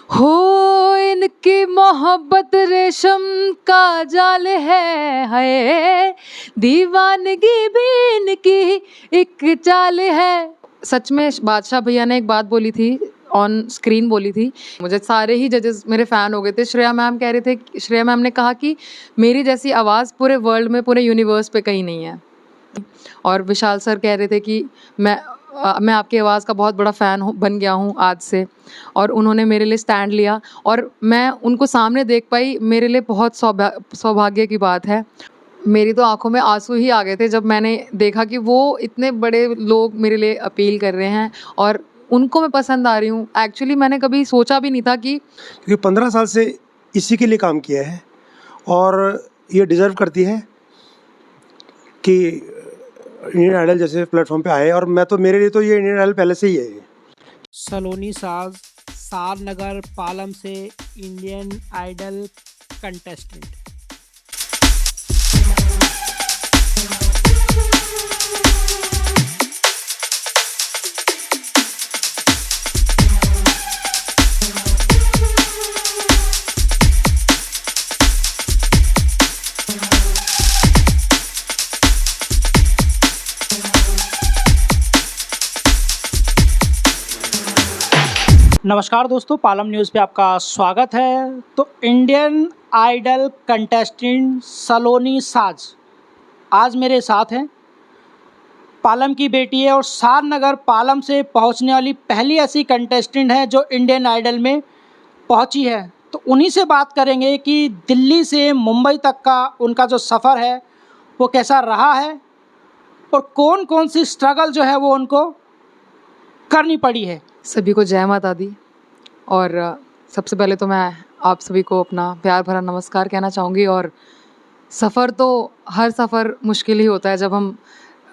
हो इनकी मोहब्बत रेशम का जाल है दीवानगी भी इनकी एक चाल है। सच में बादशाह भैया ने एक बात बोली थी, ऑन स्क्रीन बोली थी। मुझे सारे ही जजेस मेरे फ़ैन हो गए थे। श्रेया मैम कह रहे थे, श्रेया मैम ने कहा कि मेरी जैसी आवाज़ पूरे वर्ल्ड में, पूरे यूनिवर्स पे कहीं नहीं है। और विशाल सर कह रहे थे कि मैं आपकी आवाज़ का बहुत बड़ा फ़ैन बन गया हूँ आज से, और उन्होंने मेरे लिए स्टैंड लिया और मैं उनको सामने देख पाई, मेरे लिए बहुत सौभाग्य की बात है। मेरी तो आंखों में आंसू ही आ गए थे जब मैंने देखा कि वो इतने बड़े लोग मेरे लिए अपील कर रहे हैं और उनको मैं पसंद आ रही हूँ। एक्चुअली मैंने कभी सोचा भी नहीं था कि क्योंकि 15 साल से इसी के लिए काम किया है और ये डिज़र्व करती है कि इंडियन आइडल जैसे प्लेटफॉर्म पे आए। और मेरे लिए तो ये इंडियन आइडल पहले से ही है। सलोनी साज सारनगर पालम से इंडियन आइडल कंटेस्टेंट। नमस्कार दोस्तों, पालम न्यूज़ पे आपका स्वागत है। तो इंडियन आइडल कंटेस्टेंट सलोनी साज आज मेरे साथ हैं। पालम की बेटी है और सारनगर पालम से पहुंचने वाली पहली ऐसी कंटेस्टेंट है जो इंडियन आइडल में पहुंची है। तो उन्हीं से बात करेंगे कि दिल्ली से मुंबई तक का उनका जो सफ़र है वो कैसा रहा है और कौन कौन सी स्ट्रगल जो है वो उनको करनी पड़ी है। सभी को जय माता दी। और सबसे पहले तो मैं आप सभी को अपना प्यार भरा नमस्कार कहना चाहूँगी। और सफ़र तो हर सफ़र मुश्किल ही होता है जब हम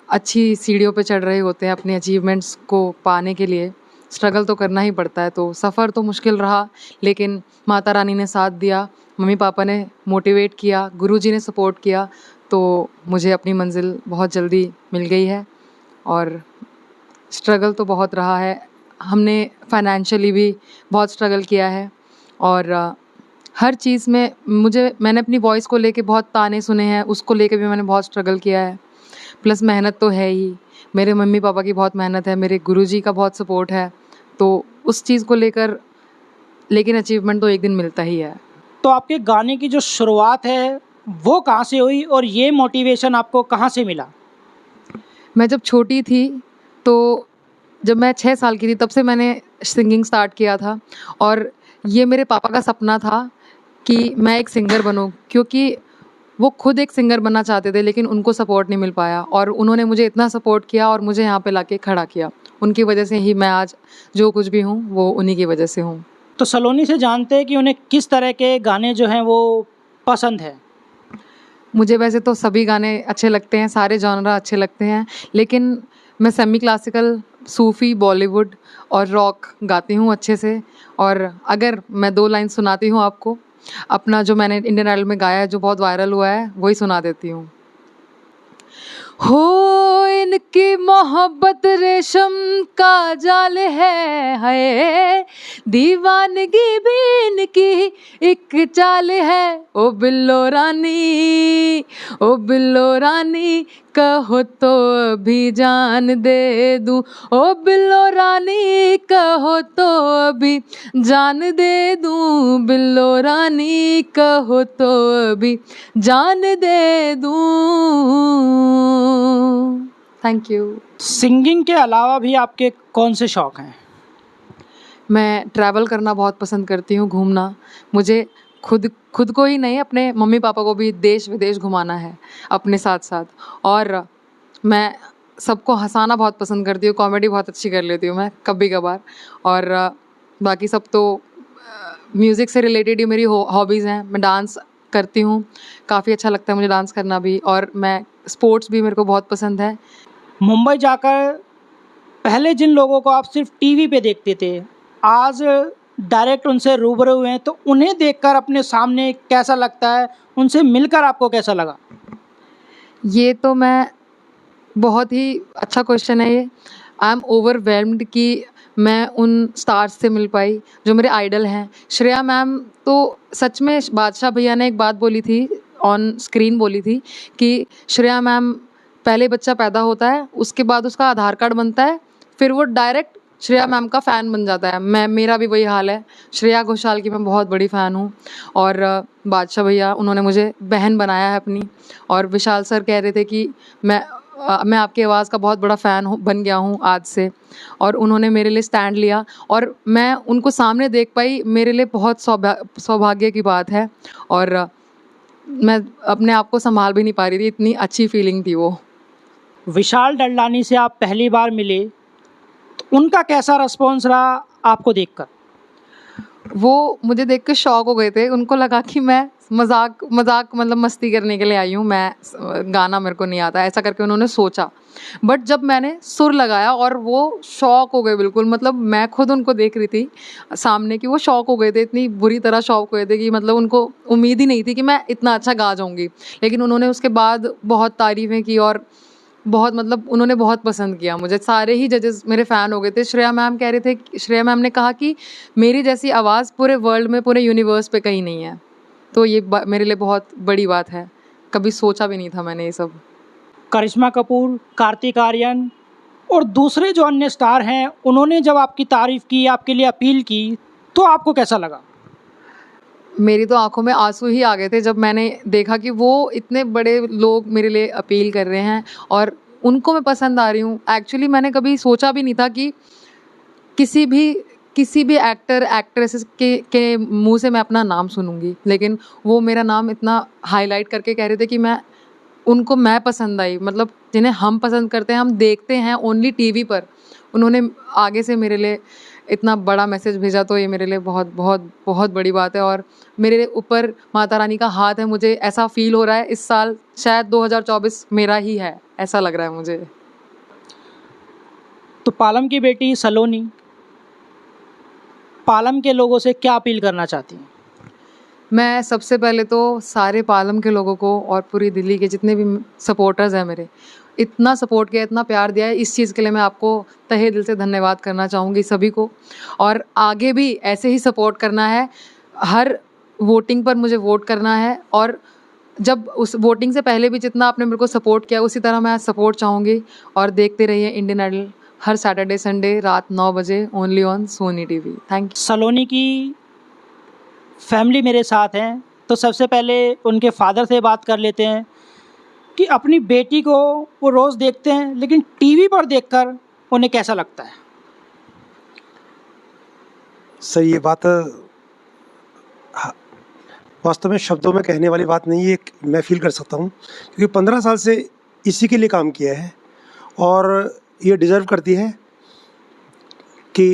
अच्छी सीढ़ियों पे चढ़ रहे होते हैं अपने अचीवमेंट्स को पाने के लिए। स्ट्रगल तो करना ही पड़ता है। तो सफ़र तो मुश्किल रहा, लेकिन माता रानी ने साथ दिया, मम्मी पापा ने मोटिवेट किया, गुरुजी ने सपोर्ट किया, तो मुझे अपनी मंजिल बहुत जल्दी मिल गई है। और स्ट्रगल तो बहुत रहा है, हमने फाइनेंशियली भी बहुत स्ट्रगल किया है। और हर चीज़ में मैंने अपनी वॉइस को लेके बहुत ताने सुने हैं, उसको लेके भी मैंने बहुत स्ट्रगल किया है। प्लस मेहनत तो है ही, मेरे मम्मी पापा की बहुत मेहनत है, मेरे गुरुजी का बहुत सपोर्ट है, तो उस चीज़ को लेकर लेकिन अचीवमेंट तो एक दिन मिलता ही है। तो आपके गाने की जो शुरुआत है वो कहाँ से हुई और ये मोटिवेशन आपको कहाँ से मिला? मैं जब छोटी थी, तो जब मैं 6 साल की थी तब से मैंने सिंगिंग स्टार्ट किया था। और ये मेरे पापा का सपना था कि मैं एक सिंगर बनूं, क्योंकि वो खुद एक सिंगर बनना चाहते थे लेकिन उनको सपोर्ट नहीं मिल पाया, और उन्होंने मुझे इतना सपोर्ट किया और मुझे यहाँ पे लाके खड़ा किया। उनकी वजह से ही मैं आज जो कुछ भी हूँ वो उन्हीं की वजह से हूँ। तो सलोनी से जानते हैं कि उन्हें किस तरह के गाने जो हैं वो पसंद है। मुझे वैसे तो सभी गाने अच्छे लगते हैं, सारे जॉनरा अच्छे लगते हैं, लेकिन मैं सेमी क्लासिकल, सूफ़ी, बॉलीवुड और रॉक गाती हूँ अच्छे से। और अगर मैं 2 लाइन सुनाती हूँ आपको, अपना जो मैंने इंडियन आइडल में गाया है जो बहुत वायरल हुआ है, वही सुना देती हूँ। हो इनकी मोहब्बत रेशम का जाल है दीवानगी भी इनकी एक चाल है। ओ बिल्लो रानी कहो तो अभी जान दे दूं, ओ बिल्लो रानी कहो तो अभी जान दे दूं, बिल्लो रानी कहो तो अभी जान दे दूं। Thank you. सिंगिंग के अलावा भी आपके कौन से शौक हैं? मैं ट्रैवल करना बहुत पसंद करती हूँ, घूमना। मुझे खुद को ही नहीं, अपने मम्मी पापा को भी देश विदेश घुमाना है अपने साथ साथ। और मैं सबको हंसाना बहुत पसंद करती हूँ, कॉमेडी बहुत अच्छी कर लेती हूँ मैं कभी कभार। और बाकी सब तो म्यूज़िक से रिलेटेड ही मेरी हॉबीज़ हैं। मैं डांस करती हूँ, काफ़ी अच्छा लगता है मुझे डांस करना भी। और मैं स्पोर्ट्स भी मेरे को बहुत पसंद है। मुंबई जाकर पहले जिन लोगों को आप सिर्फ टीवी पे देखते थे, आज डायरेक्ट उनसे रूबरू हुए हैं, तो उन्हें देखकर अपने सामने कैसा लगता है? उनसे मिलकर आपको कैसा लगा? ये तो मैं बहुत ही अच्छा क्वेश्चन है ये। आई एम ओवरवेल्म्ड कि मैं उन स्टार्स से मिल पाई जो मेरे आइडल हैं। श्रेया मैम तो सच में, बादशाह भैया ने एक बात बोली थी, ऑन स्क्रीन बोली थी कि श्रेया मैम, पहले बच्चा पैदा होता है, उसके बाद उसका आधार कार्ड बनता है, फिर वो डायरेक्ट श्रेया मैम का फ़ैन बन जाता है। मेरा भी वही हाल है। श्रेया घोषाल की मैं बहुत बड़ी फ़ैन हूँ। और बादशाह भैया, उन्होंने मुझे बहन बनाया है अपनी। और विशाल सर कह रहे थे कि मैं आपकी आवाज़ का बहुत बड़ा फ़ैन बन गया हूँ आज से। और उन्होंने मेरे लिए स्टैंड लिया और मैं उनको सामने देख पाई, मेरे लिए बहुत सौभाग्य की बात है। और मैं अपने आप को संभाल भी नहीं पा रही थी, इतनी अच्छी फीलिंग थी वो। विशाल डडलानी से आप पहली बार मिले तो उनका कैसा रिस्पॉन्स रहा आपको देखकर? वो मुझे देख के शॉक हो गए थे। उनको लगा कि मैं मजाक मतलब मस्ती करने के लिए आई हूँ, मैं गाना मेरे को नहीं आता, ऐसा करके उन्होंने सोचा। बट जब मैंने सुर लगाया और वो शॉक हो गए बिल्कुल। मतलब मैं खुद उनको देख रही थी सामने कि वो शॉक हो गए थे, इतनी बुरी तरह शॉक हुए थे कि मतलब उनको उम्मीद ही नहीं थी कि मैं इतना अच्छा गा जाऊँगी। लेकिन उन्होंने उसके बाद बहुत तारीफ़ें की और बहुत, मतलब उन्होंने बहुत पसंद किया मुझे। सारे ही जजेस मेरे फ़ैन हो गए थे। श्रेया मैम कह रहे थे, श्रेया मैम ने कहा कि मेरी जैसी आवाज़ पूरे वर्ल्ड में, पूरे यूनिवर्स पे कहीं नहीं है। तो ये मेरे लिए बहुत बड़ी बात है। कभी सोचा भी नहीं था मैंने ये सब। करिश्मा कपूर, कार्तिक आर्यन और दूसरे जो अन्य स्टार हैं, उन्होंने जब आपकी तारीफ़ की, आपके लिए अपील की, तो आपको कैसा लगा? मेरी तो आंखों में आंसू ही आ गए थे जब मैंने देखा कि वो इतने बड़े लोग मेरे लिए अपील कर रहे हैं और उनको मैं पसंद आ रही हूँ। एक्चुअली मैंने कभी सोचा भी नहीं था कि किसी भी एक्टर एक्ट्रेसेस के मुंह से मैं अपना नाम सुनूंगी। लेकिन वो मेरा नाम इतना हाईलाइट करके कह रहे थे कि मैं पसंद आई। मतलब जिन्हें हम पसंद करते हैं, हम देखते हैं ओनली टीवी पर, उन्होंने आगे से मेरे लिए इतना बड़ा मैसेज भेजा, तो ये मेरे लिए बहुत बहुत बहुत बड़ी बात है। और मेरे ऊपर माता रानी का हाथ है। मुझे ऐसा फील हो रहा है इस साल शायद 2024 मेरा ही है, ऐसा लग रहा है मुझे। तो पालम की बेटी सलोनी पालम के लोगों से क्या अपील करना चाहती हैं? मैं सबसे पहले तो सारे पालम के लोगों को और पूरी दिल्ली के जितने भी सपोर्टर्स हैं मेरे, इतना सपोर्ट किया, इतना प्यार दिया है, इस चीज़ के लिए मैं आपको तहे दिल से धन्यवाद करना चाहूँगी सभी को। और आगे भी ऐसे ही सपोर्ट करना है। हर वोटिंग पर मुझे वोट करना है। और जब उस वोटिंग से पहले भी जितना आपने मेरे को सपोर्ट किया, उसी तरह मैं सपोर्ट चाहूँगी। और देखते रहिए इंडियन आइडल हर सैटरडे संडे रात 9 बजे only on Sony TV. Thank you. Saloni की फैमिली मेरे साथ हैं, तो सबसे पहले उनके फादर से बात कर लेते हैं कि अपनी बेटी को वो रोज़ देखते हैं, लेकिन टीवी पर देखकर उन्हें कैसा लगता है? सर, ये बात वास्तव में शब्दों में कहने वाली बात नहीं है। मैं फील कर सकता हूँ क्योंकि 15 साल से इसी के लिए काम किया है और ये डिज़र्व करती है कि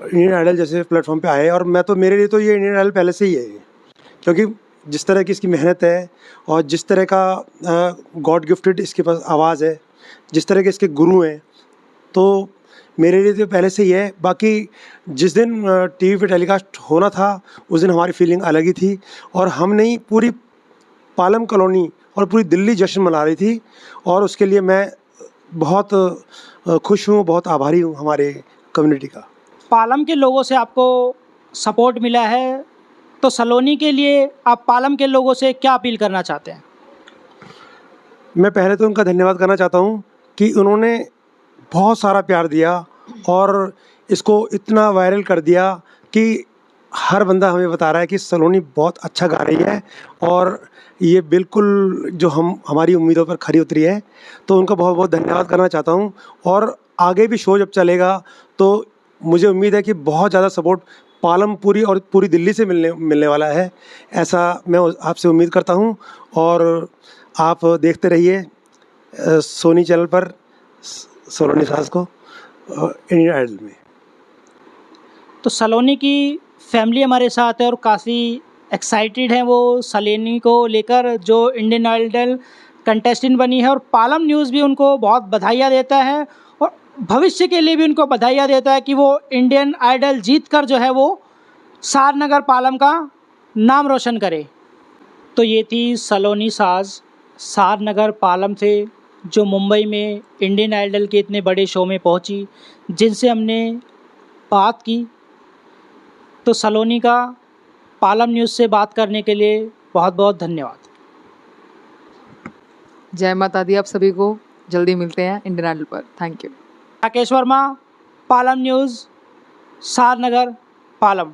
इंडियन आइडल जैसे प्लेटफॉर्म पे आए। और मैं तो, मेरे लिए तो ये इंडियन आइडल पहले से ही है, क्योंकि जिस तरह की इसकी मेहनत है और जिस तरह का गॉड गिफ्टेड इसके पास आवाज़ है, जिस तरह के इसके गुरु हैं, तो मेरे लिए तो पहले से ही है। बाकी जिस दिन टीवी पे टेलीकास्ट होना था, उस दिन हमारी फीलिंग अलग ही थी और हम नहीं, पूरी पालम कॉलोनी और पूरी दिल्ली जश्न मना रही थी। और उसके लिए मैं बहुत खुश हूँ, बहुत आभारी हूँ हमारे कम्युनिटी का। पालम के लोगों से आपको सपोर्ट मिला है, तो सलोनी के लिए आप पालम के लोगों से क्या अपील करना चाहते हैं? मैं पहले तो उनका धन्यवाद करना चाहता हूँ कि उन्होंने बहुत सारा प्यार दिया और इसको इतना वायरल कर दिया कि हर बंदा हमें बता रहा है कि सलोनी बहुत अच्छा गा रही है और ये बिल्कुल जो हमारी उम्मीदों पर खरी उतरी है। तो उनका बहुत बहुत धन्यवाद करना चाहता हूँ। और आगे भी शो जब चलेगा तो मुझे उम्मीद है कि बहुत ज़्यादा सपोर्ट पालम पूरी और पूरी दिल्ली से मिलने वाला है, ऐसा मैं आपसे उम्मीद करता हूँ। और आप देखते रहिए सोनी चैनल पर सलोनी साज को इंडियन आइडल में। तो सलोनी की फैमिली हमारे साथ है और काफ़ी एक्साइटेड हैं वो सलोनी को लेकर, जो इंडियन आइडल कंटेस्टेंट बनी है। और पालम न्यूज़ भी उनको बहुत बधाइयाँ देता है और भविष्य के लिए भी उनको बधाइयाँ देता है कि वो इंडियन आइडल जीत कर जो है वो सारनगर पालम का नाम रोशन करे। तो ये थी सलोनी साज सारनगर पालम से, जो मुंबई में इंडियन आइडल के इतने बड़े शो में पहुंची, जिनसे हमने बात की। तो सलोनी का पालम न्यूज़ से बात करने के लिए बहुत बहुत धन्यवाद। जय माता दी आप सभी को। जल्दी मिलते हैं इंडियन आइडल पर। Thank you. Rakesh Verma, Palam news, Sarnagar, Palam.